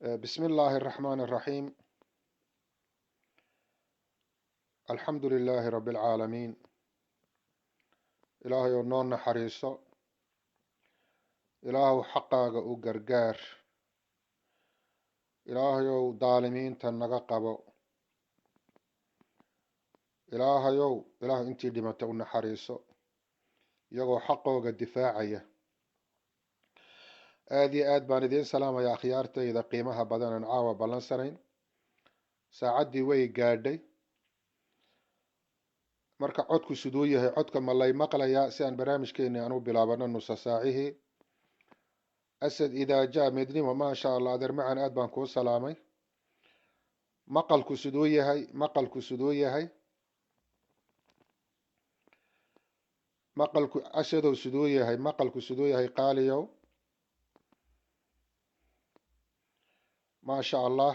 بسم الله الرحمن الرحيم. الحمد لله رب العالمين. إلهي ونون نحريصو، إلهي حقاق وقرقار، إلهي ظالمين تنققبو، إلهي انتي دمت ونحريصو يغو حقوق الدفاعية. آد بان إذين سلام يا خيارتي إذا قيمها بدنا نعاوى بلنسرين ساعدي وي قادي marka codku siduu yahay codka ma lay maqlayaa si aan barnaamijkeena aan u bilaabano nusa saacihi asad idaa jaa midnimo maasha allah adeer macan aad baan kuu salaamay maqalku siduu yahay maqalku asadow siduu yahay maqalku siduu yahay qaaliyow maasha allah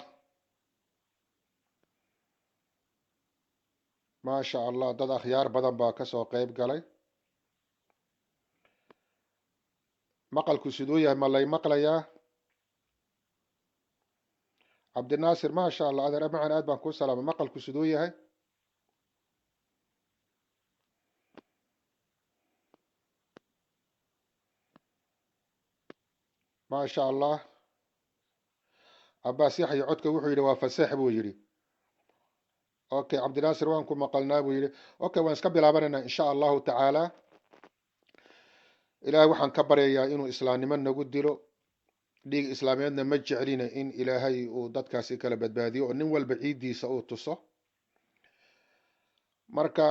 maasha allah dad akhyaar badan baa kasoo qayb galay maqalku siduu yahay ma lay maqlayaa cabdinaasir maasha allah adeer macan aad baan kuu salaamay maqalku siduu yahay maasha allah abbaas yaxya codka wuxuu yidhi waa faseex buu yidhi okay cabdinaasir waan ku maqalnaa buu yidhi okay waan iska bilaabanaynaa insha allahu tacaala ilaahay waxaan ka baryayaa inuu islaamnimo nagu dilo dhiig islaamiyeedna ma jeclina in ilaahay uu dadkaasi kala badbaadiyo oo nin walba ciiddiisa uu tuso marka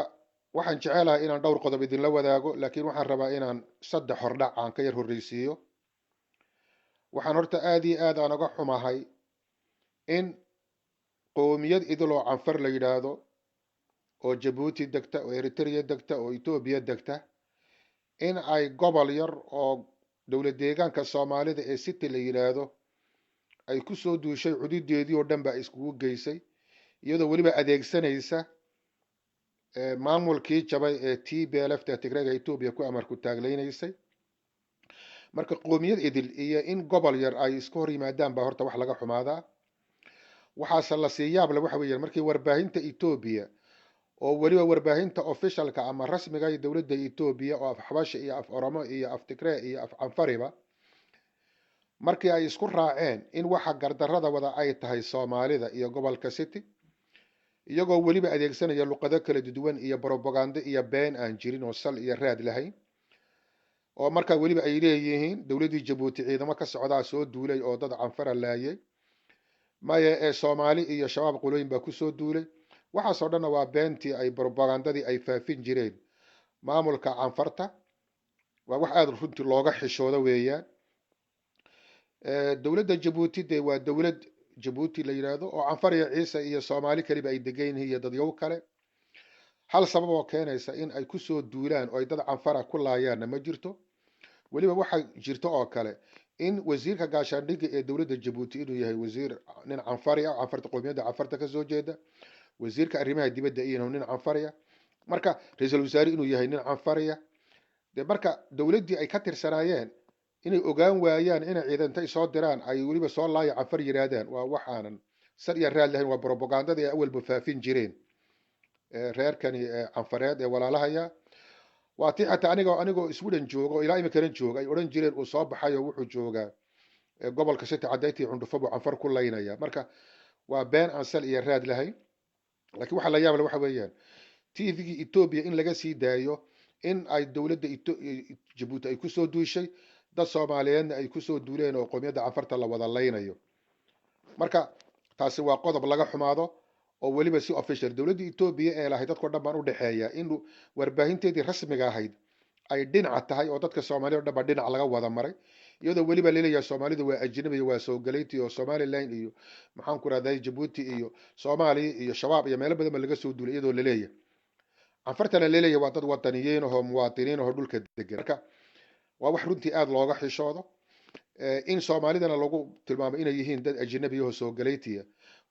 waxaan jecelahay inaan dhowr qodob idinla wadaago laakiin waxaan rabaa inaan saddex hordhac aan ka yar horreysiiyo waxaan horta aad iyo aad aan uga xumahay in qowmiyad idiloo canfar la yidhaahdo oo jabuuti degta oo eritrea degta oo etoobiya degta in ay gobol yar oo dowlad deegaanka soomaalida ee city la yidhaahdo ay ku soo duushay cududeedii oo dhan ba iskugu geysay iyadoo weliba adeegsanaysa maamulkii jabay ee TPLF Tigreega Ethiopia ku amar ku taagleynaysay marka qowmiyad idil iyo in gobol yar ay isku hor yimaadaan baa horta wax laga xumaadaa waxaase la sii yaab leh waxa weeyaan markii warbaahinta Ethiopia oo weliba warbaahinta officialka ama rasmiga ee dowladda Ethiopia oo af Xabashi iyo af Oromo iyo af Tigray iyo af Canfariba markii ay isku raaceen in waxa gardarrada wada ay tahay Soomaalida iyo gobolka City iyagoo weliba adeegsanaya luqado kala duwan iyo propaganda iyo been aan jirin oo sal iyo raad lahayn oo marka weliba ay leeyihiin dowladii Jabuuti ciidamo ka socda soo duulay oo dad Canfar laayay maya ee Soomaali iyo shabaab qulooyin baa ku soo duulay waxaasoo dhanna waa beentii ay propagandadii ay faafin jireen maamulka Canfarta waa wax aad runtii looga xishoodo weeyaan dowladda Jabuuti de waa dowlad Jabuuti la yiraahdo oo Canfar iyo Ciise iyo Soomaali kaliba ay degan yihiin iyo dadyow kale hal sabab oo keenaysa in ay ku soo duulaan oo ay dad Canfara ku laayaan ma jirto weliba waxa jirto oo kale in wasiirka gaashaandhigga ee dowladda Jabuuti inuu yahay wasiir nin Canfari ah Canfarta qowmiyadda Canfarta ka soo jeeda wasiirka arrimaha dibadda inuu nin Canfari ah marka ra'iisul wasaare inuu yahay nin Canfari ah de marka dowladdii ay ka tirsanaayeen inay ogaan waayaan in ciidantay soo diraan ay weliba soo laaya Canfar yiraahdaan waa waxaanan sar iyo raad lahayn waa propaganda ay awalba faafin jireen reerkani Canfareed ee walaalahaya waa tii xataa anigoo Sweden jooga oo ilaa imika jooga ay oran jireen uu soo baxay oo wuxuu joogaa gobolka City cadayti cundufo Canfar ku laynaya marka waa been aan sal iyo raad lahayn laakiin waxa la yaab leh waxa weeyaan TV-ga Ethiopia in laga sii daayo in ay dowladda Jabuuti ay ku soo duushay dad Soomaaliyeedna ay ku soo duuleen oo qowmiyadda Canfarta la wada laynayo marka taasi waa qodob laga xumaado oo weliba si official dowladda Ethiopia ee lahayd dadku dhammaan u dhaxeeya in warbaahinteedii rasmiga ahayd ay dhinac tahay oo dadka Soomaaliyeed oo dhan dhinac laga wada maray iyadoo weliba leeyahay Soomaalida waa ajnabi waa soo galeyti oo Somaliland iyo maxaan ku raadayay Jabuuti iyo Soomaaliya iyo shabaab iyo meelo badan laga soo duulay iyadoo leeyahay Canfartana leeyahay waa dad wadaniyiin oo muwaadiniin oo dhulka degan marka waa wax runtii aad looga xishoodo in Soomaalidana lagu tilmaamo inay yihiin dad ajnabi oo soo galeyti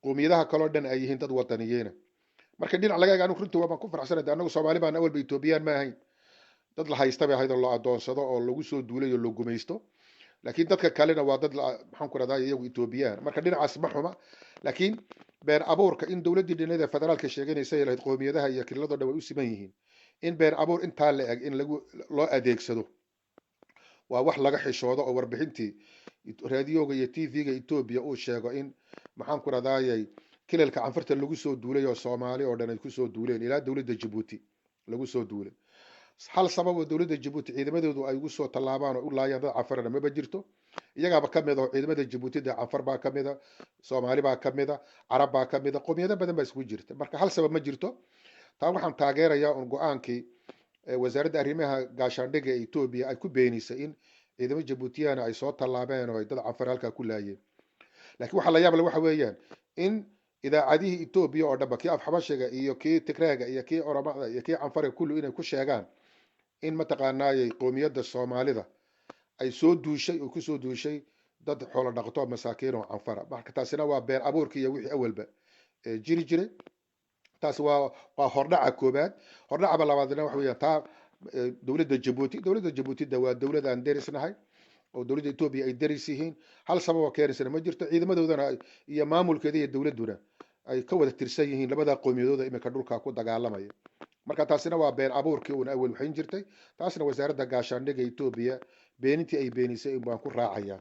qowmiyadaha kale oo dhan ay yihiin dad wadaniyiin marka dhinac laga eego runtii waan ku faraxsanahay anagu Soomaali baan awalba Ethiopian ma ahayn dad la haysta bay ahayd oo la adoonsado oo lagu soo duulay oo lagu gumaysto laakiin dadka kalena waa dad maxaan ku radaa iyagu etoobiyaan marka dhinacaas ma xuma laakiin been abuurka in dowladdii dhinada federaalka sheeganaysa ay lahayd qoomiyadaha iyo kilalado dhan way u siman yihiin in been abuur intaa la eg in loo adeegsado waa wax laga xishoodo oo warbixintii raadiyoga iyo tv-ga etoobiya uu sheego in maxaan ku radaayay kilalka canfarta lagu soo duulay oo soomaali oo dhan ay kusoo duuleen ilaa dowladda jabuuti lagu soo duulay hal sabab oo dowladda jabuuti ciidamadoodu ay ugu soo tallaabaan oo u laayaan dad canfarana maba jirto iyagaaba ka mid ah ciidamada jabuuti dee canfar baa ka mid a soomaali baa ka mid a carab baa ka mid a qowmiyado badan baa isku jirta marka hal sabab ma jirto taa waxaan taageerayaa un go-aankii wasaaradda arrimaha gaashaandhigga ee etoobiya ay ku beenisay in ciidamo jabuutiyana ay soo tallaabeen oo ay dad canfar halkaa ku laayeen laakiin waxaa la yaab leh waxa weeyaan in idaacadihii etoobiya oo dhanba kii afxabashiga iyo kii tigraaga iyo kii oromada iyo kii canfariga kullu inay ku sheegaan in mataqaanaayay qoomiyadda soomaalida ay soo duushay oo kusoo duushay dad xoolo dhaqato masaakiin oo canfara marka taasina waa been abuurkii iyo wixii awalba jiri jiray taas waa hordhaca koobaad hordhacaba labaadna waxa weeyaan taa dowladda jabuuti waa dowlad aan derisnahay oo dowladda etoobiya ay deris yihiin hal sababoo keenaysana ma jirto ciidamadoodana iyo maamulkeeda iyo dowladduna ay ka wada tirsan yihiin labada qoomiyadooda iminka dhulka ku dagaalamaya marka taasina waa been abuurkii uuna awal waxayn jirtay taasna wasaaradda gaashaandhigga etoobiya beenintii ay beenisay baan ku raacayaa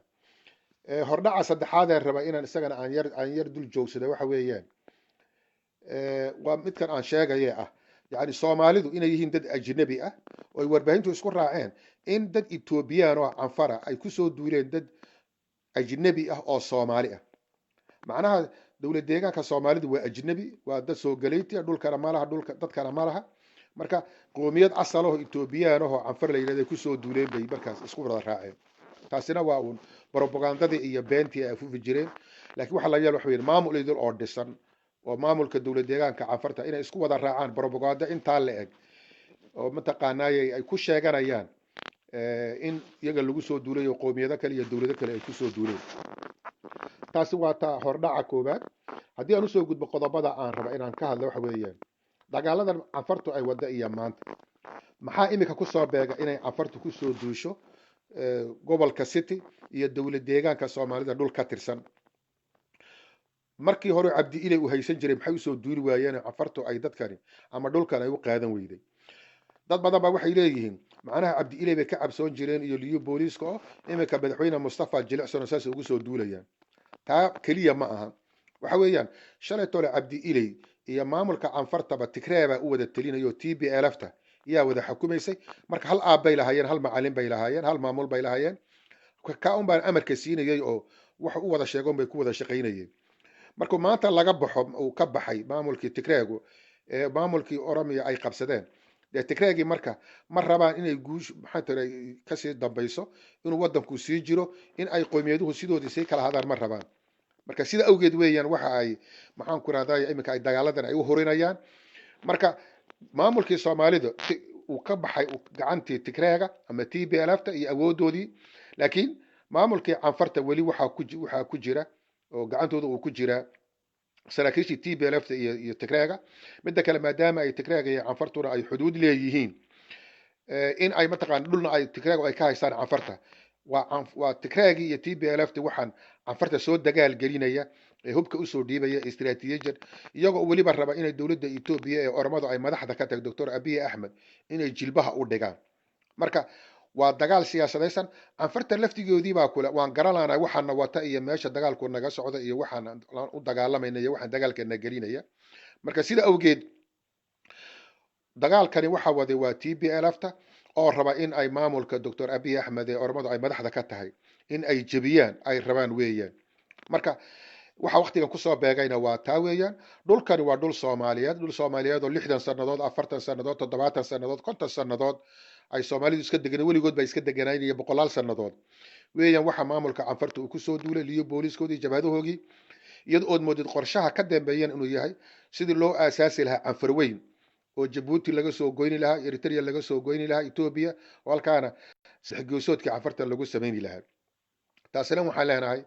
hordhaca saddexaadee raba inaan isagana aan yar dul joogsada waxa weeyaan waa midkan aan sheegaye ah yani soomaalidu inay yihiin dad ajnabi ah oo ay warbaahintu isku raaceen in dad etoobiyaan oo canfara ay kusoo duuleen dad ajnabi ah oo soomaali ah macnaha dowlad deegaanka soomaalidu waa ajnabi waa dad soo galayti dhulkana malaha dadkana malaha marka qoomiyad asalaho etoobiyaan oo canfar la yidhahda kusoo duuleen bay markaas isku wada raaceen taasina waa uun propagandadii iyo beentii ay afufi jireen laakiin waxa la yaal waxa weeye maamul idil oo dhisan oo maamulka dowlad deegaanka canfarta inay isku wada raacaan propaganda intaa la eg oo mataqaanaayay ay ku sheeganayaan in iyaga lagu soo duulay oo qoomiyado kale iyo dowlado kale ay kusoo duuleen taasi waa taa hordhaca koobaad haddii aan usoo gudbo qodobada aan raba inaan ka hadlo waxa weeyaan dagaaladan canfartu ay wadda iyo maanta maxaa iminka kusoo beega inay canfartu kusoo duusho gobolka city iyo dowlad deegaanka soomaalida dhul ka tirsan markii hore cabdi ilay uu haysan jiray maxay usoo duuli waayeen canfartu ay dadkani ama dhulkan ay u qaadan weyday dad badan baa waxay leeyihiin macnaha cabdi ilay bay ka cabsoon jireen iyo liyo booliiska oo iminka madaxweyne mustafa jilicson saas ugu soo duulayaan taa keliya ma aha waxa weeyaan shalay tole cabdi ilay iyo maamulka canfartaba tigreeba u wada telinayo TPLF-ta yaa wada xukumaysay marka hal aab bay lahaayeen hal macalin bay lahaayeen hal maamul bay lahaayeen ka un baan amarka siinayay oo wax u wada sheegoon bay ku wada shaqaynayeen markuu maanta laga baxo uu ka baxay maamulkii tigreegu maamulkii oromiya ay qabsadeen dee tigreegii marka ma rabaan inay guush maxaa tira kasii dambayso inuu waddanku sii jiro in ay qoomiyadahu sidoodii sii kala hadaan ma rabaan marka sida awgeed weeyaan waxa ay maxaan ku raadaya iminka ay dagaaladan ay u horinayaan marka maamulkii soomaalida uu ka baxay gacantii tigreega ama TPLF-ta iyo awoodoodii laakiin maamulkii canfarta weli waxaa ku jira oo gacantooda uu ku jiraa saraakiishii TPLF-ta iyo tigreega midda kale maadaama ay tigreega iyo canfartuna ay xuduud leeyihiin in ay mataqaana dhulna ay tigreega ay ka haystaan canfarta waa tigreegii iyo TPLF-ta waxaan canfarta soo dagaal gelinaya hubka usoo dhiibaya istiraatiijiyad iyagoo weliba raba inay dowladda Ethiopia ee oromadu ay madaxda ka tag Dr. Abiy Ahmed inay jilbaha u dhigaan marka waa dagaal siyaasadaysan canfarta laftigoodii baa kula waan garanayna waxaana wata iyo meesha dagaalku naga socda iyo waxaan u dagaalamayna iyo waxaan dagaalkeena gelinaya marka sida awgeed dagaalkani waxa waday waa TPLF-ta oo raba in ay maamulka Dr. Abiy Ahmed ee oromadu ay madaxda ka tahay in ay jabiyaan ay rabaan weeyaan marka waxa waqtigan ku soo beegayna waa taa weeyaan dhulkani waa dhul Soomaaliyeed oo 60 sanadood 40 sanadood 70 sanadood 50 sanadood ay Soomaalidu iska deganay weligood bay iska deganayeen iyo boqolaal sanadood weeyaan waxa maamulka canfarta uu ku soo duulay liyo booliiskoodii jabhadahoogii iyadoo ood moodid qorshaha ka dambeeyeen inuu yahay sidii loo aasaasi lahaa canfar weyn oo Djibouti laga soo goyni lahaa Eritrea laga soo goyni lahaa Ethiopia oo halkaana saxgoosodkii canfarta lagu sameeyni lahaa taasina waxaan leenahay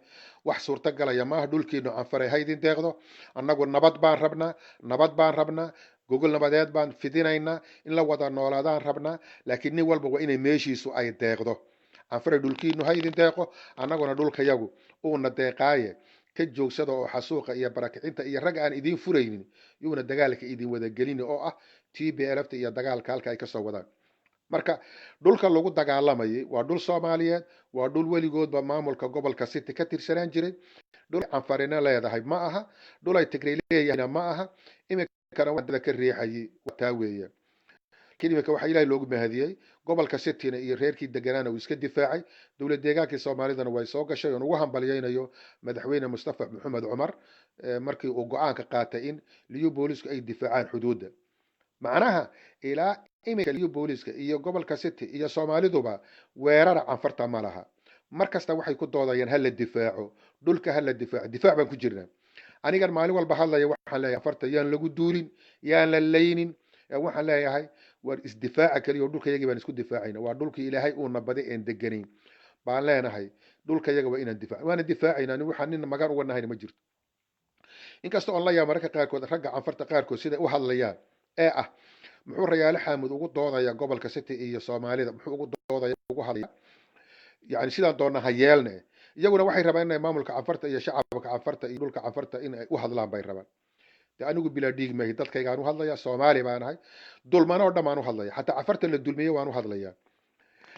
wax suurta galaya maaha dhulkiina canfaray haydin deeqdo annagu nabad baan rabnaa gogol nabadeed baan fidinaynaa in la wada noolaadaan rabnaa laakiin nin walba waa inay meeshiisu ay deeqdo canfaray dhulkiinu ha idin deeqo annaguna dhulkayagu uuna deeqaaye ka joogsada oo xasuuqa iyo barakicinta iyo rag aan idiin furaynin yuuna dagaalka idin wadagelini oo ah TPLFta iyo dagaalka halka ay kasoo wadaan marka dhulka lagu dagaalamayay waa dhul Soomaaliyeed waa dhul weligoodba maamulka gobolka City ka tirsanaan jiray dhul canfarina leedahay ma aha dhul ay Tigray leeyahay ma aha imikana wadada ka riixayay wataa weeye كلمة waxa ilaahay loogu mahadiyay gobolka City iyo reerkii deganaana uu iska difaacay dawlad deegaankii Soomaalidana way soo gashay oo ugu hambalyeeynayo madaxweyne Mustafa Maxamed Umar markii uu go'aanka qaatay in liyu boolisku ay difaacaan xuduudda macnaha ilaa imika liyu booliska iyo gobolka City iyo Soomaaliduba weerar canfarta ma laha markasta waxay ku doodayaan hal la difaaco dhulka hal la difaaco difaac baan ku jirnaa aniga maalin walba hadlaya waxaan leeyahay canfarta yaan lagu duulin yaan la leeynin waxaan leeyahay war isdifaaca kaliya dhulkayagii baan isku difaacayna waa dhulkii ilaahay uu nabaday een deganayn baan leenahay dhulkayaga waa inaan difaac waana difaacayna anigu waxaan nin magan uga nahay ma jirto inkasta oo la yaab marka qaarkood ragga canfarta qaarkood sida u hadlayaan ee ah muxuu Rayaale Xaamud ugu doodaya gobolka City iyo Soomaalida muxuu ugu doodaya ugu hadlaya yani sidaan doona hayeelne iyaguna waxay rabaan inay maamulka canfarta iyo shacabka canfarta iyo dhulka canfarta in ay u hadlaan bay rabaan anigu bila dhiig ma dadkayga aan u hadlaya Soomaali baan ahay dulmana oo dhamaan u hadlaya hatta canfarta la dulmiyo waan u hadlaya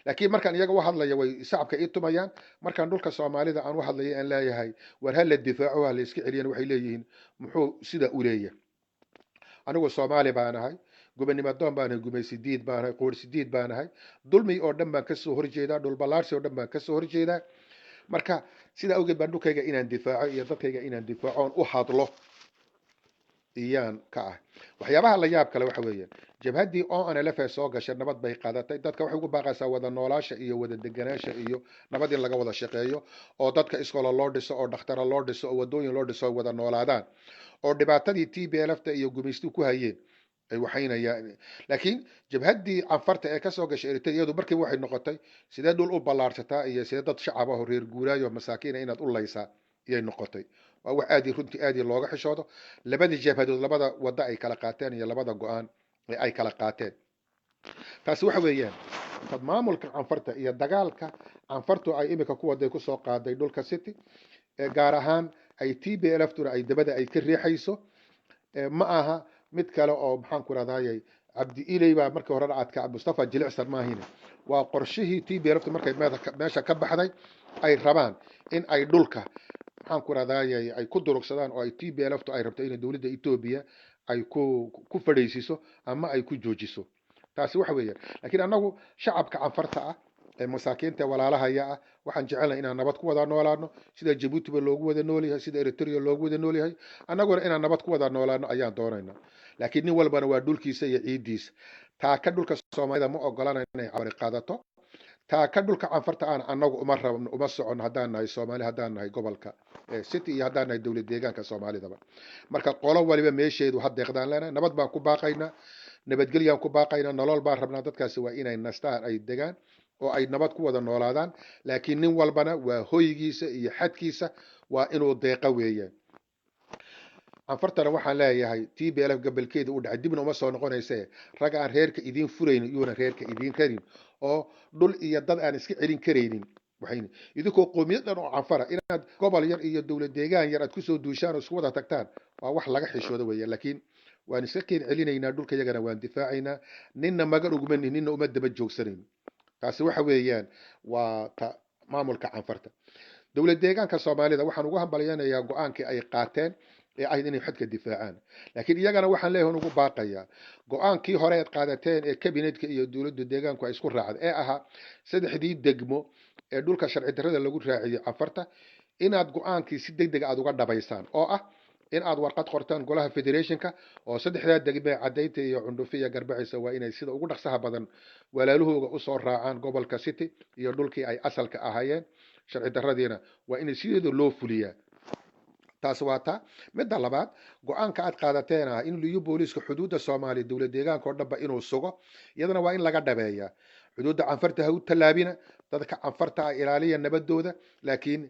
laakiin markaan iyaga u hadlaya way shacabka ii tumayaan markaan dhulka Soomaalida aan u hadlaya aan leeyahay war hal la difaaco hal iska celiyaan waxay leeyihiin muxuu sida u leeyahay anigu Soomaali baan ahay gobonimo doon baan ahay gumaysidiid baan ahay qoorsidiid baan ahay dulmi oo dhan baan ka soo horjeedaa dhul balaarsi oo dhan baan ka soo horjeedaa marka sida awgeed baan dhulkayga inaan difaaco iyo dadkayga inaan difaaco u hadlo iyaan ka ah waxyaabaha la yaab kale waxa weeyaan jabhadii ONLF soo gashay nabad bay qaadatay dadka waxay ugu baaqaysaa wada noolaasha iyo wada deganaansha iyo nabad in laga wada shaqeeyo oo dadka iskoolo loo dhiso oo dhakhtar loo dhiso oo wadooyin loo dhiso wada noolaadaan oo dhibaatadii TPLFta iyo gumaystu ku hayeen ay waxaynayaan laakiin jabhadii canfarta ee ka soo gashay Eritreadu markii waxay noqotay sidee dhul u balaarsataa iyo sidee dad shacab ah oo reer guuraayo masaakiin inaad u laysaa iyay noqotay waa wax aad runtii aad looga xishoodo labadii jabhadood labada wada ay kala qaateen iyo labada go'aan ay kala qaateen taasi waxa weeyaan tad maamulka canfarta iyo dagaalka canfartu ay imika ku waday ku soo qaaday dhulka City gaar ahaan ay TPLF-tuna ay dabada ay ka riixayso ma aha mid kale oo maxaan ku raadayay Cabdi Ilay baa markii hore aadka Mustafa Jilicsan maahine waa qorshihii TPLF markay meesha ka baxday ay rabaan in ay dhulka maxaan ku raadayay ay ku durugsadaan oo ay TPLF-tu ay rabto in dawladda Ethiopia ay ku fadhiisiso ama ay ku joojiso taasi waxa weeyaan laakiin anagu shacabka canfarta ah ee masaakiinta walaalahaya ah waxaan jecelnahay inaan nabad ku wada noolaano sida Djibouti ba loogu wada noolyahay sida Eritrea loogu wada noolyahay anaguna inaan nabad ku wada noolaano ayaan doonaynaa laakiin nin walbana waa dhulkiisa iyo ciidiisa taa ka dhulka Soomaalida ma ogolanayna inay cawri qaadato taa ka dhulka canfarta aan anagu uma socon hadaan nahay Soomaali hadaan nahay gobolka City iyo hadaan nahay dawlad deegaanka Soomaalidaba marka qolo waliba meesheedu had deeqdaan leena nabad baan ku baaqaynaa nabadgelyo ku baaqaynaa nolol baan rabnaa dadkaasi waa inay nastaan ay degaan oo ay nabad ku wada noolaadaan laakiin nin walbana waa hoygiisa iyo xadkiisa waa inuu deeqa weeyaan canfartana waxaan leeyahay TPLF gabalkeeda u dhacay dibna uma soo noqonaysee rag aan reerka idiin furayn iyona reerka idiin karin oo dhul iyo dad aan iska celin karaynin waxayna idinkoo qoomiyad dhan oo canfara inaad gobol yar iyo dawlad deegaan yar aad ku soo duushaan oo isku wada tagtaan waa wax laga xishoodo weeyaan laakiin waan iska keen celinaynaa dhulka yagana waan difaacaynaa ninna magan uguma ninna uma daba joogsanayno taasi waxa weeyaan waa maamulka canfarta dawlad deegaanka Soomaalida waxaan ugu hambalyeeynayaa go'aankii ay qaateen ee ay inay xadka difaacaan laakiin iyagana waxaan leeyahay ugu baaqayaa go'aankii hore ay qaadateen ee kabinetka iyo dawladda deegaanku ay isku raacday ee ahaa saddexdii degmo ee dhulka sharci darrada lagu raaciyay canfarta inaad go'aankii si degdeg ah uga dhabaysaan oo ah in aad warqad qortaan golaha federationka oo saddexda degmo cadaynta iyo cundhufi iyo garbacisa waa inay sida ugu dhaqsaha badan walaalahooga u soo raacaan gobolka City iyo dhulkii ay asalka ahaayeen sharci darradiina waa inay sideedo loo fuliyaa taas waa ta midda labaad go'aanka aad qaadateen in liyu booliska xuduudda Soomaaliya dawlad deegaanka oo dhanba inuu sugo iyadana waa in laga dhabeeyaa xuduudda canfarta ha u tallaabina dadka canfarta ilaaliya nabadooda laakiin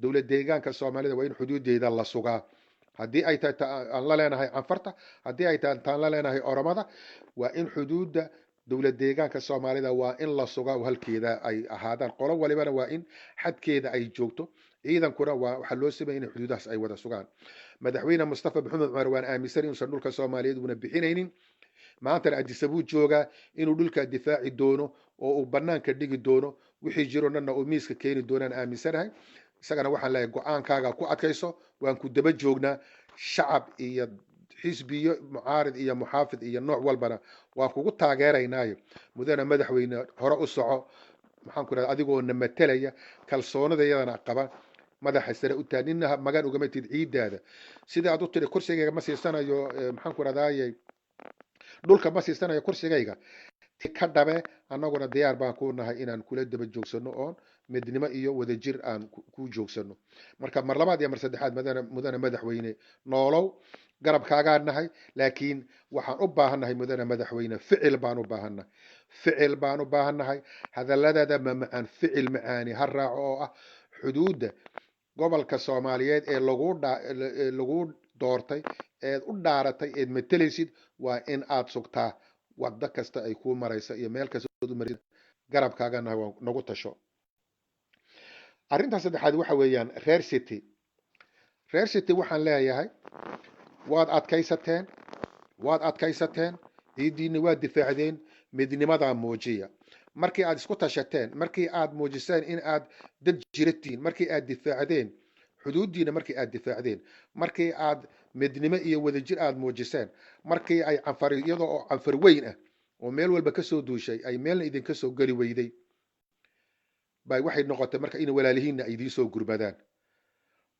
dawlad deegaanka Soomaalida waa in xuduudeeda la sugaa haddii ay tahay aan la leenahay canfarta haddii ay tahay aan la leenahay oromada waa in xuduudda dowlad deegaanka soomaalida waa in la suga oo halkeeda ay ahaadaan qolo walibana waa in xadkeeda ay joogto ciidankuna waxaa loo sameeyay in xuduudahaas ay wada sugaan madaxweyne mustafa maxamed cumar waan aaminsan inuusan dhulka soomaaliyeed una bixinaynin maantana adisabuu joogaa inuu dhulka difaaci doono oo uu banaanka dhigi doono wixii jiro dhanna uu miiska keeni doonaan aaminsanahay isagana waxaan leeyahay go-aankaaga ku adkayso waan ku daba joognaa shacab iyo xisbiyo mucaarid iyo muxaafid iyo nooc walbana waan kugu taageeraynaayo mudana madaxweyne hore u soco maxaan ku rahda adigoo na matelaya kalsoonidayadana qaba madaxa sare u taa nina magan ugama tid ciidaada sida aad u tiri kursigayga ma siisanayo maxaan ku rahdaaye dhulka ma siisanayo kursigayga ka dhabe annaguna diyaar baan ku nahay inaan kula daba joogsano oon midnimo iyo wadajir aan ku joogsano marka mar labaad iyo mar saddexaad mudana madaxweyne noolow garabkaagaan nahay laakiin waxaan u baahannahay mudana madaxweyne ficil baan u baahannahay hadalladada mamacaan ficil macaani ha raaco oo ah xuduudda gobolka soomaaliyeed ee lagu doortay eed u dhaaratay eed matelaysid waa in aad sugtaa wado kasta ay kuu maraysa iyo meel kasta ood u maraysa garabkaaga nahay waa nagu tasho arrinta saddexaad waxa weeyaan reer city waxaan leeyahay waad adkaysateen ciidiina waad difaacdeen midnimadaa muujiya markii aad isku tashateen markii aad muujiseen in aad dad jiratiin markii aad difaacdeen xuduuddiina markii aad difaacdeen markii aad midnimo iyo wadajir aad muujiseen markii ay iyadoo oo canfar weyn ah oo meel walba kasoo duushay ay meelna idinka soo geli weyday bay waxay noqotay marka in walaalihiinna ay idiin soo gurmadaan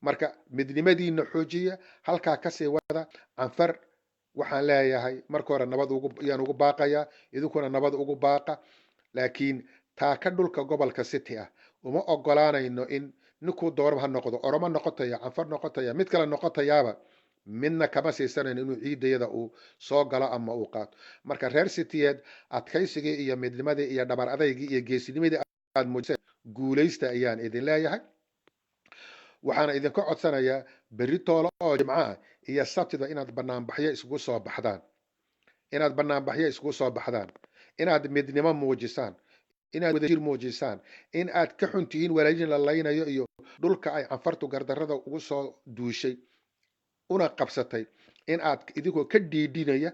marka midnimadiina xoojiya halkaa kasii wada canfar waxaan leeyahay marka hore nabad yaan ugu baaqayaa idinkuna nabad ugu baaqa laakiin taa ka dhulka gobolka city ah uma ogolaanayno in ninkuu doonaba ha noqdo oromo noqotaya canfar noqotaya mid kale noqotayaaba midna kama siisanayno inuu ciidayada uu soo galo ama uu qaato marka reer cityed adkaysigii iyo midnimadii iyo dhabar adaygii iyo geesinimadii aad muujiseen guulaysta ayaan idin leeyahay waxaana idinka codsanayaa berri toolo oo jimco ah iyo sabtida inaad banaanbaxyo isugu soo baxdaan inaad midnimo muujisaan inaad wadajir muujisaan in aad ka xuntihiin walaalihiin la laynayo iyo dhulka ay canfartu gardarrada ugu soo duushay una qabsatay in aad idinkoo ka dhiidhinaya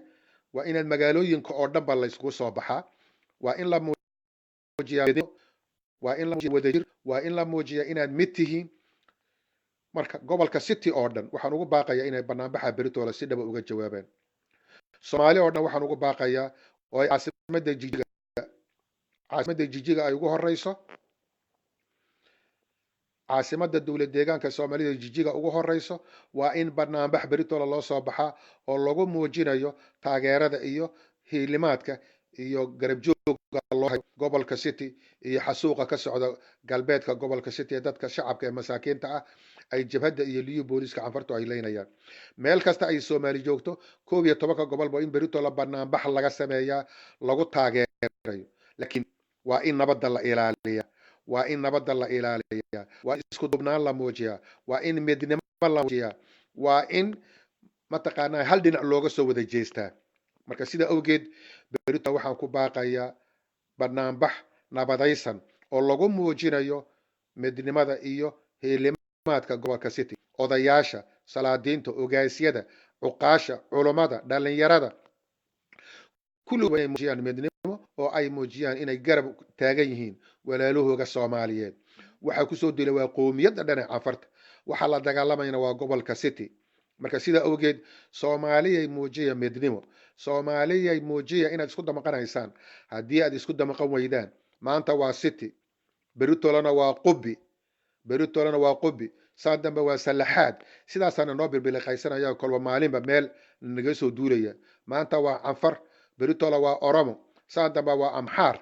waa inaad magaalooyinka oo dhanba la isugu soo baxaa waa in la muujiyaa wadajir waa in la muujiyaa inaad mid tihiin marka gobolka city oo dhan waxaan ugu baaqayaa inay banaanbaxa beritoola si dhaba uga jawaabaan soomaali oo dhan waxaan ugu baaqayaa oo ay caasimadda jijiga ay ugu horeyso caasimadda dowlad deegaanka soomaalida jijiga ugu horeyso waa in banaanbax beritoola loo soo baxaa oo lagu muujinayo taageerada iyo hiilimaadka iyo garab joogga loo hayo gobolka city iyo xasuuqa ka socda galbeedka gobolka city ee dadka shacabka ee masaakiinta ah ay jabhadda iyo liyu booliska canfartu ay leynayaan meel kasta ay soomaali joogto 11 gobolba in beritoola banaanbax laga sameeyaa lagu taageerayo laakiin waa in nabadda la ilaaliyaa waa in isku dubnaan la muujiyaa waa in midnimo la muujiyaa waa in mataqaanaa hal dhinac looga soo wada jeestaa marka sida awgeed berito waxaan ku baaqayaa banaanbax nabadaysan oo lagu muujinayo midnimada iyo heelimaadka gobolka city odayaasha salaadiinta ogaasyada cuqaasha culummada dhalinyarada kulligood ay muujiyaan midnimo oo ay muujiyaan inay garab taagan yihiin walaalahooga soomaaliyeed waxaa kusoo dila waa qowmiyadda dhinaca canfarta waxaa la dagaalamayna waa gobolka city marka sida awgeed soomaaliyay muujiya midnimo soomaaliyay muujiya inaad isku damaqanaysaan haddii aad isku damaqan weydaan maanta waa city beritolana waa qubi saan dambe waa salaxaad sidaasaana noo bilbiliqaysanaya kolba maalinba meel naga soo duulaya maanta waa canfar beritola waa oromo saan dambe waa amxaar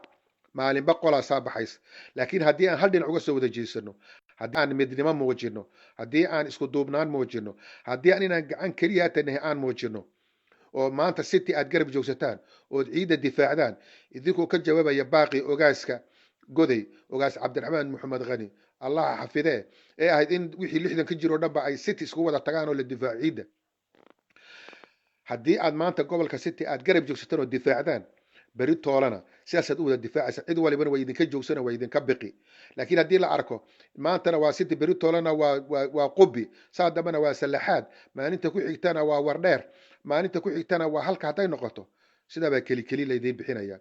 maalinba qolaa saa baxaysa laakiin haddii aan hal dhinac uga soo wada jeesano haddii aan midnimo muujino haddii aan isku duubnaan muujino haddii aan inaan gacan keliya tanahay aan muujino oo maanta city aad garab joogsataan ood ciidda difaacdaan idinkoo ka jawaabaya baaqi ogaaska goday ogaas cabdiraxmaan maxamed khani allaha xafidee ee ahayd in wixii 60 ka jiro dhanba ay city isku wada tagaan oo la difaaco ciidda haddii aad maanta gobolka city aad garab joogsataan oo difaacdaan beri toolana siyaasaad u wada difaacaysa cid walibana waa idinka joogsana waa idinka biqi laakiin haddii la arko maantana waa city beri toolana waa qubi saa dambana waa salaxaad maalinta ku xigtana waa wardheer maalinta ku xigtana waa halka hadday noqoto sidaabaa keli laydiin bixinaya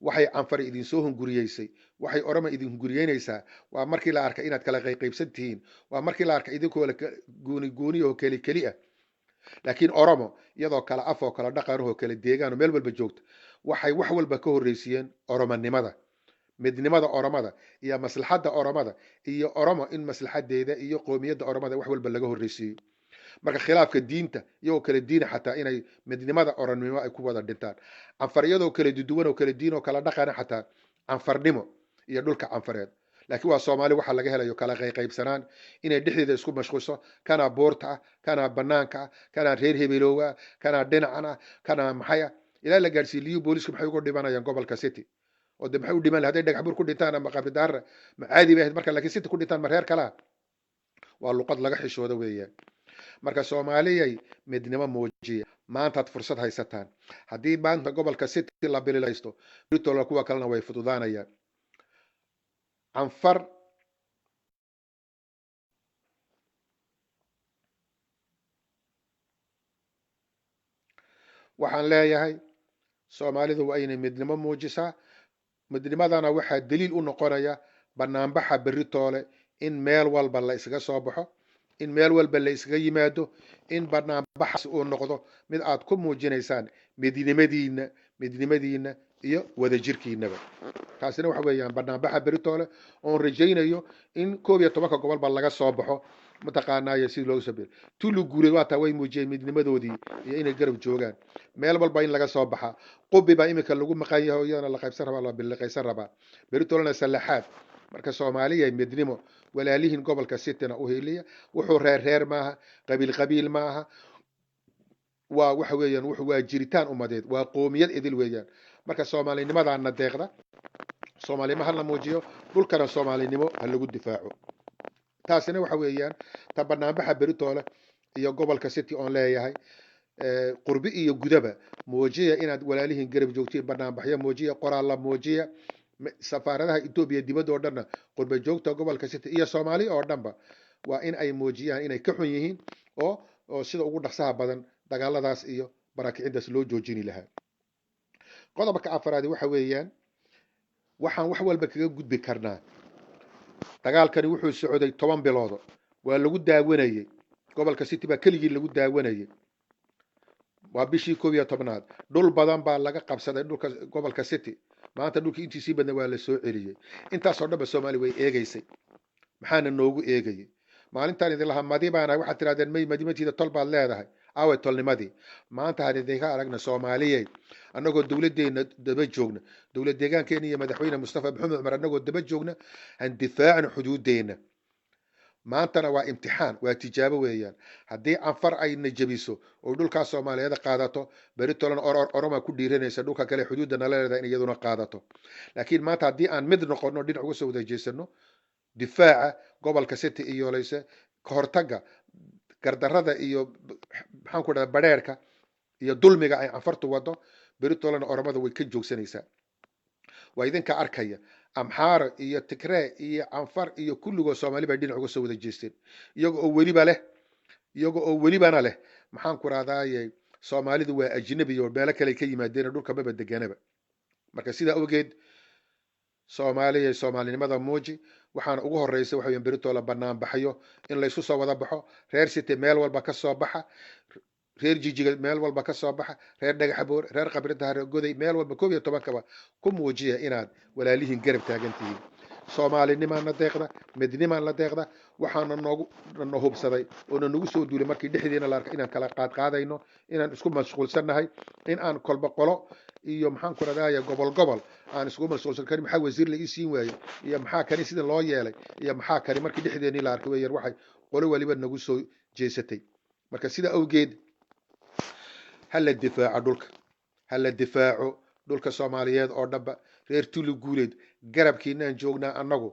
waxay canfari idin soo hunguriyeysay waxay orama idin hunguriyeynaysaa waa markii la arkay inaad kala qaybsan tihiin waa markii la arkay idinkoo gooni oo keli ah laakiin oromo iyadoo kala af oo kala dhaqan oo kala deegaan oo meel walba joogta waxay wax walba ka horreysiyeen oromanimada midnimada oromada iyo maslaxadda oromada iyo oromo in maslaxadeeda iyo qoomiyadda oromada wax walba laga horreysiiyo marka khilaafka diinta iyagoo kala diina xataa inay midnimada oranimo ay ku wada dhintaan canfar iyadoo kala duwan oo kala diin oo kala dhaqana xataa canfarnimo iyo dhulka canfareed laakiin waa soomaali waxaa laga helayo kala qaybsanaan inay dhexdeeda isku mashquulso kana boorta ah kana banaanka ah kana reer hebelowga ah kana dhinacan ah kana maxay ah ilaa la gaarsiiyey liyu boolisku maxay ugu dhimanayaan gobolka city oo de maxay u dhiman hadday dhagax bur ku dhintaan ama qabri daarra ma caadi bay ahayd marka laakiin city ku dhintaan ma reer kala waa luqad laga xishooda weeyaan marka soomaaliyay midnimo muujiya maantaad fursad haysataan haddii maanta gobolka city la bililaysto britola kuwa kalena way fududaanayaan canfar waxaan leeyahay soomaalidu waa inay midnimo muujisaa midnimadana waxaa daliil u noqonaya banaanbaxa beritoole in meel walba la iskaga soo baxo in meel walba la iskaga yimaado in banaanbaxaas uu noqdo mid aad ku muujinaysaan midnimadiina iyo wadajirkiinaba taasina waxa weeyaan banaanbaxa beritoole oon rajaynayo in 11 gobolba laga soo baxo mataqaanaayo sidii loogu soo bixi tulu guuleed waa taa way muujiyeen midnimadoodii iyo inay garab joogaan meel walba in laga soo baxa qubi baa imika lagu maqan yahay iyadana la qaybsan rabaa la biliqaysan rabaa beritoolena salaxaad marka soomaaliya midnimo walaalihiin gobolka cityna u heliya wuxuu reer maaha qabiil maaha waa waxa weeyaan wuxuu waa jiritaan umadeed waa qoomiyad idil weeyaan marka soomaalinimadaana deeqda soomaalima hala muujiyo dhulkana soomaalinimo ha lagu difaaco taasina waxa weeyaan ta banaanbaxa beritoole iyo gobolka city oon leeyahay qurbi iyo gudaba muujiya inaad walaalihiin garab joogtiin banaanbaxyo muujiya qoraalla muujiya safaaradaha Ethiopia dibadda oo dhanna qurba joogta gobolka city iyo Soomaali oo dhanba waa in ay muujiyaan inay ka xun yihiin oo sida ugu dhaqsaha badan dagaaladaas iyo baraakicindaas loo joojini lahaa qodobka afraad waxa weeyaan waxaan wax walba kaga gudbi karnaa dagaalkani wuxuu socday 10 bilood waa lagu daawanayay gobolka city baa keligii lagu daawanayay waa bishii 11aad dhul badan baa laga qabsaday dhulka gobolka city maanta dhulka intiisii badan waa la soo celiyay intaas oo dhanba Soomaali way eegaysay maxaana noogu eegayay maalintan idin lahaa madi baana waxaad tiraadeen madimatiida tol baad leedahay aaway tolnimadii maanta hadii idinka aragna Soomaaliyay annagoo dawladeena daba joogna dawlad deegaankeena iyo madaxweyne Mustafa Maxamed Umar annagoo daba joogna aan difaacno xuduudeena maantana waa imtixaan waa tijaabo weeyaan haddii canfar ay najabiso oo dhulka Soomaaliyeed qaadato beritolan oroma ku dhiiranaysa dhulka kale xuduudana leedahay in iyaduna qaadato laakiin maanta haddii aan mid noqono dhinac uga soo wada jeesano difaaca gobolka city iyo leyse ka hortaga gardarrada iyo maxaan ku dhahay bareerka iyo dulmiga ay canfartu wado beritolan oromada way ka joogsanaysaa waa idinka arkaya amxaar iyo tigree iyo canfar iyo kulligood Soomaali baa dhinac uga soo wada jeesteen iyaga oo welibana leh maxaan ku raadayay Soomaalidu waa ajnabi oo meelo kale ka yimaadeen dhulka maba deganaba marka sida awgeed Soomaaliya Soomaalinimada muuji waxaan ugu horeysay waxa weeyaan beritola banaan baxayo in la isku soo wada baxo reer city meel walba ka soo baxa reer jijiga meel walba ka soo baxa reer dhagax boor reer qabrida reer goday meel walba 11 kaba ku muujiya inaad walaalihiin garab taagantihiin Soomaalinimada deeqda midnimada la deeqda waxaana noogu hubsaday oo nagu soo duulay markii dhexdeena la arkay inaan kala qaadayno inaan isku mashquulsanahay in aan kolba qolo iyo maxaan ku raadaya gobol aan isku mashquulsan karin maxaa wasiir la isiin waayay iyo maxaa kani sida loo yeelay iyo maxaa kani markii dhexdeena la arkay weeyar waxay qolo waliba nagu soo jeesatay marka sida awgeed هلا دفاع دولك الصوماليات أو دبا reer tulu guuleed garabkiinaan joognaa annagu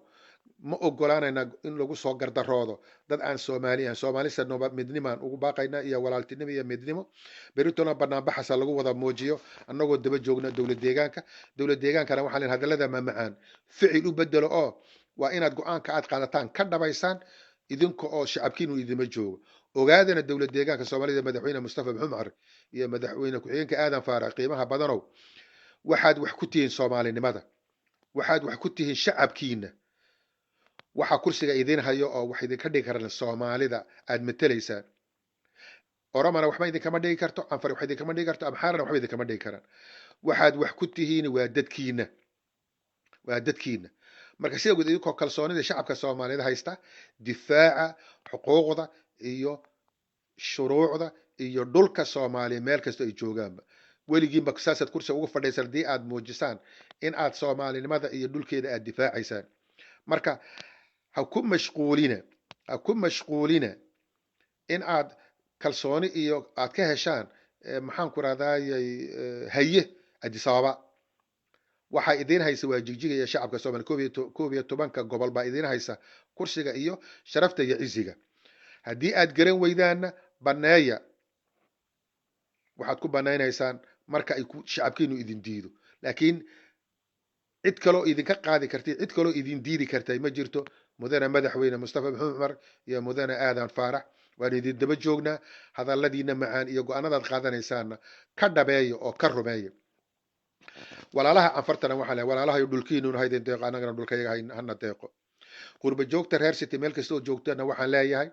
ma ogolaanayna in lagu soo gardaroodo dad aan soomaaliyan soomaalisa midnimaan ugu baaqayna iyo walaaltinimo iyo midnimo beritona banaanbaxasa lagu wada muujiyo annagoo daba joogna dowlad deegaankana waxaa leen hadallada mamacaan ficil u bedelo oo waa inaad go-aanka aad qaadataan ka dhabaysaan idinka oo shacabkiinu idima joogo ogaadana dowlad deegaanka soomaalida madaxweyne mustafa maxamed cumar iyo madaxweyne ku-xigeenka aadan faarax qiimaha badanow waxaad wax ku tihiin soomaalinimada waxaad wax ku tihiin shacabkiina waxa kursiga idin hayo oo wax idinka dhigi karaan soomaalida aad matalaysaan oromana waxba idinkama dhigi karto anfar wax idinkama dhigi karto amxaarana waxba idinkama dhigi karaan waxaad wax ku tihiin waa dadkiina marka sida guud idinkoo kalsoonida shacabka soomaalida haysta difaaca xuquuqda iyo shuruucda iyo dhulka soomaaliya meel kasta ay joogaanba weligiinba saasaad kursiga ugu fadhiisan haddii aad muujisaan in aad soomaalinimada iyo dhulkeeda aad difaacaysaan marka ha ku mashquulina in aad kalsooni iyo aad ka heshaan maxaan ku rahdayay haye Addis Ababa waxaa idiin haysa waa jigjiga iyo shacabka Soomaaliya 11 gobol baa idiin haysa kursiga iyo sharafta iyo ciziga haddii aad garan weydaanna baneeya waxaad ku banaynaysaan marka ay shacabkiinu idin diido laakiin cid kaloo idinka qaadi kartay cid kaloo idin diidi kartay ma jirto mudane madaxweyne mustafa maxamed cumar iyo mudane aadan faarax waan idin daba joognaa hadalladiina macaan iyo go-aanadaad qaadanaysaanna ka dhabeeya oo ka rumeeya walaalaha anfartana waxaa leeyahay walaalaha dhulkiinu haydin deeqo annagana dhulkayaga hana deeqo qurba joogta reer city meel kasta oo joogtana waxaan leeyahay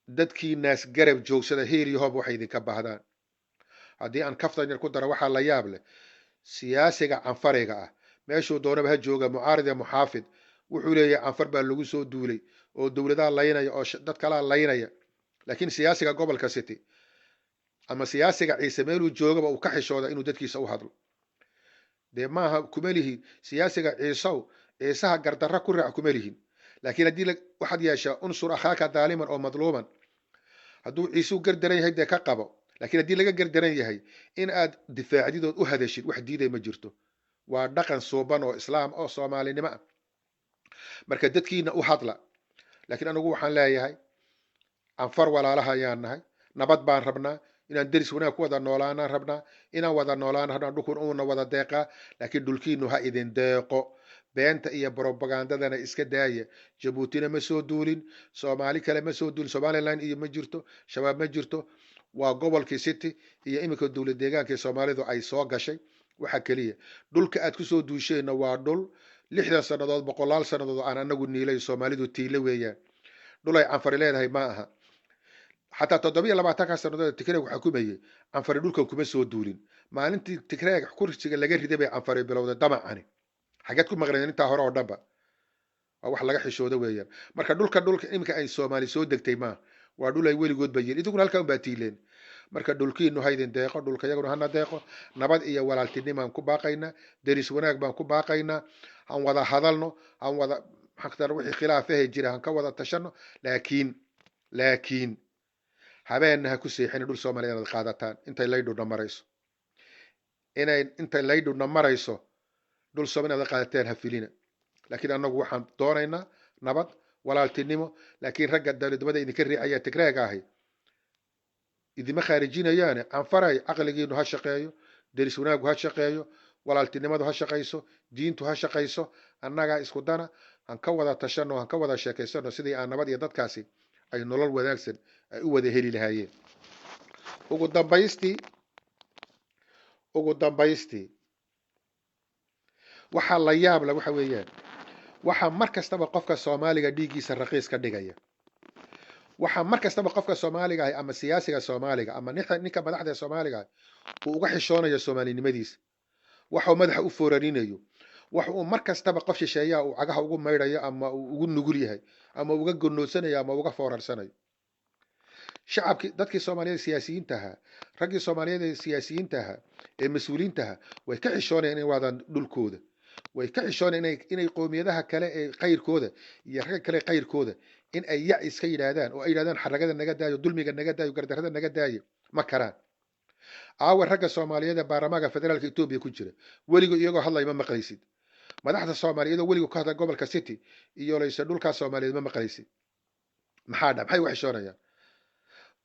dadkii naas garab joogsada heer iyo hoob waxay idinka baahdaan haddii aan kaftan yar ku daro waxaa la yaab leh siyaasiga canfariga ah meeshuu doonaba ha jooga mucaarid iyo muxaafid wuxuu leeyahay canfar baa lagu soo duulay oo dowladaha laynaya oo dad kalaa laynaya laakiin siyaasiga gobolka city ama siyaasiga ciise meeluu joogaba uu ka xishooda inuu dadkiisa u hadlo dee maaha kuma lihin siyaasiga ciisaha gardarra ku raac kuma lihin laakiin haddii waxaad yeeshaa unsur akhaaka daaliman oo madluuman hadduu ciisuu gardaran yahay dee ka qabo laakiin haddii laga gardaran yahay in aad difaacdidood u hadashid wax diiday ma jirto waa dhaqan suuban oo islaam oo soomaalinimo ah marka dadkiina u hadla laakiin anigu waxaan leeyahay canfar walaalaha ayaan nahay nabad baan rabnaa inaan deris wanaag ku wada noolaanaan rabnaa inaan wada noolaan rabnaa dhulkun uuna wada deeqaa laakiin dhulkiinu ha idin deeqo beenta iyo brobagandadana iska daaya jabuutina ma soo duulin soomaali kale ma soo duulin somaliland iyo ma jirto shabaab ma jirto waa gobolkii city iyo iminka dowlad deegaankii soomaalidu ay soo gashay waxa keliya dhulka aad ku soo duusheenna waa dhul 60 sannadood 100 sannadood aan anagu niilay soomaalidu tiile weeyaan dhul ay canfari leedahay ma aha xataa 27 sannadood Tigreeg xukumayay canfari dhulkan kuma soo duulin maalintii Tigreeg kursiga laga riday bay canfari bilowday damacani xageed ku maqneen inta hore oo dhanba waa wax laga xishoodo weeyaan marka dhulka iminka ay Soomaali soo degtay ma waa dhul ay weligood bayeen idinku halkaan baa tiileen marka dhulkiinu haydin deeqo dhulka iyaguna hana deeqo nabad iyo walaaltinimaan ku baaqaynaa deris wanaag baan ku baaqaynaa aan wada hadalno aan wada xaqtar wixii khilaafaha jira aan ka wada tashano laakiin habeenna ha ku seexin dhul Soomaaliyeed inaad qaadataan intay laydhuna marayso dhul Soomaaliyeed inaad qaadataan ha filina laakiin anagu waxaan doonaynaa nabad walaaltinimo laakiin ragga dawladnimada idinka riixaya Tigreeg ahi idima khaarijinayaane canfaray aqligiinu ha shaqeeyo deris wanaagu ha shaqeeyo walaaltinimadu ha shaqeyso diintu ha shaqeyso annaga isku dana aan ka wada tashano aan ka wada sheekaysano sidii aan nabad iyo dadkaasi ay nolol wanaagsan ay u wada heli lahaayeen ugu dambaystii waxa la yaab leh waxa weeyaan waxa markastaba qofka Soomaaliga dhiigiisa raqiis ka dhigaya waxa markastaba qofka Soomaaliga ama siyaasiga Soomaaliga ama ninka madaxda Soomaaliga uu uga xishoonayo Soomaalinimadiisa waxa uu madaxa u foorarinayo waxa uu markastaba qof shisheeyaa uu cagaha ugu meydhayo ama uu ugu nugul yahay ama uga go'noodsanayo ama uga foorarsanayo shacabkii dadkii Soomaaliyeed siyaasiyiinta ahaa raggii Soomaaliyeed siyaasiyiinta ahaa ee mas'uuliyiinta ahaa way ka xishoonayeen in wadan dhulkooda way ka xishoonayeen inay qoomiyadaha kale ee qayrkooda iyo ragga kale qayrkooda in ay yac iska yiraahdaan oo ay yiraahdaan xaragada naga daayo dulmiga naga daayo gardarrada naga daayo ma karaan aawa ragga Soomaaliyeed ee baarlamaanka federaalka Itoobiya ku jira weligood iyagoo hadlay ma maqlaysid madaxda Soomaaliyeed oo weligood ka hadla gobolka City iyo laysa dhulka Soomaaliyeed ma maqlaysid maxay wax shoonayaan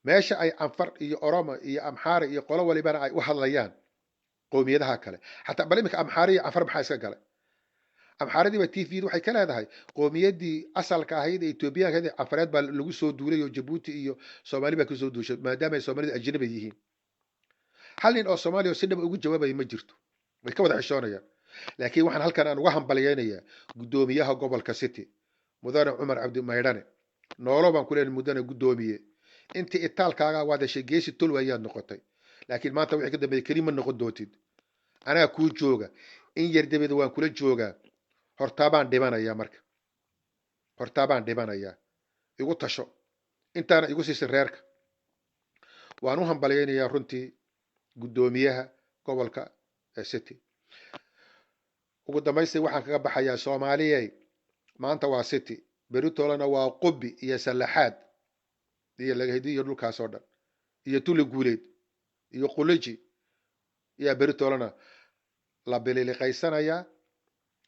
meesha ay Anfar iyo Oromo iyo Amxaar iyo qolo walibana ay u hadlayaan qoomiyadaha kale xataa bal imika Amxaar iyo Anfar maxay iska galay Amxaaradii ba TV waxay ka leedahay qoomiyadii asalka ahayd ee Itoobiyaanka ee Anfareed baa lagu soo duulay oo Djibouti iyo Soomaali baa ku soo duushay maadaama ay Soomaalidu ajnabi yihiin hal nin oo Soomaali oo si dhab ugu jawaabay ma jirto way ka wada xishoonayaan laakiin waxaan halkan aan uga hambalyeynaya gudoomiyaha gobolka City mudane Cumar Cabdi Maydhane noolo baan ku leeyahay mudane gudoomiye intii itaalkaaga waad sheegaysi tol wayaad noqotay laakiin maanta wixii ka dambeeyay kelima noqon dootid anaa ku jooga in yar dabeed waan kula joogaa hortaabaan dhibanaya igu tasho intaana igu siisay reerka waan u hambalyeynaya runtii gudoomiyaha gobolka City ugu dambeysay waxaan kaga baxayaa Soomaaliyeey maanta waa City beritolana waa Qubbi iyo Salaxaad iyo laga hidiyo dhulkaas oo dhan iyo Tuli Guuleed iyo Qulaji iyo beritolana la biliqaysanaya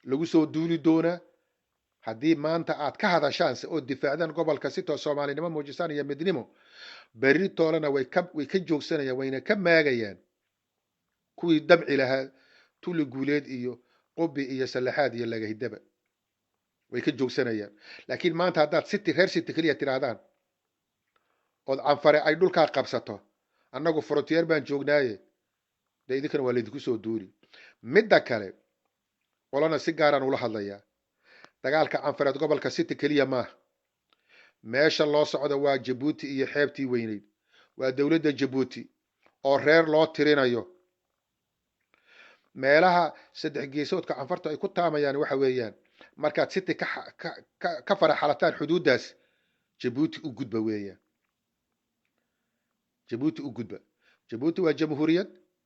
lagu soo duuli doona haddii maanta aad ka hadashaan oo difaacdan gobolka City oo Soomaalinimo muujisaan iyo midnimo beritolana way ka joogsanayaan wayna ka maagayaan kuwii dabci lahaa Tuli Guuleed iyo Qubbi iyo Salaxaad iyo laga hidaba way ka joogsanayaan laakiin maanta haddaad City reer City kaliya tiraadaan oo Anfare ay dhulka qabsato annagu frontier baan joognaaye idinkana waa idinku soo duuli midda kale qolana si gaaran ula hadlaya dagaalka Anfareed gobolka City kaliya ma meesha loo socdo waa Djibouti iyo xeebtii weyneyd waa dawladda Djibouti oo reer loo tirinayo meelaha saddex geesoodka Anfarta ay ku taamayaan waxa weeyaan markaad City ka faraxalataan xuduudaas Djibouti u gudba weeyaan Djibouti waa jamhuuriyad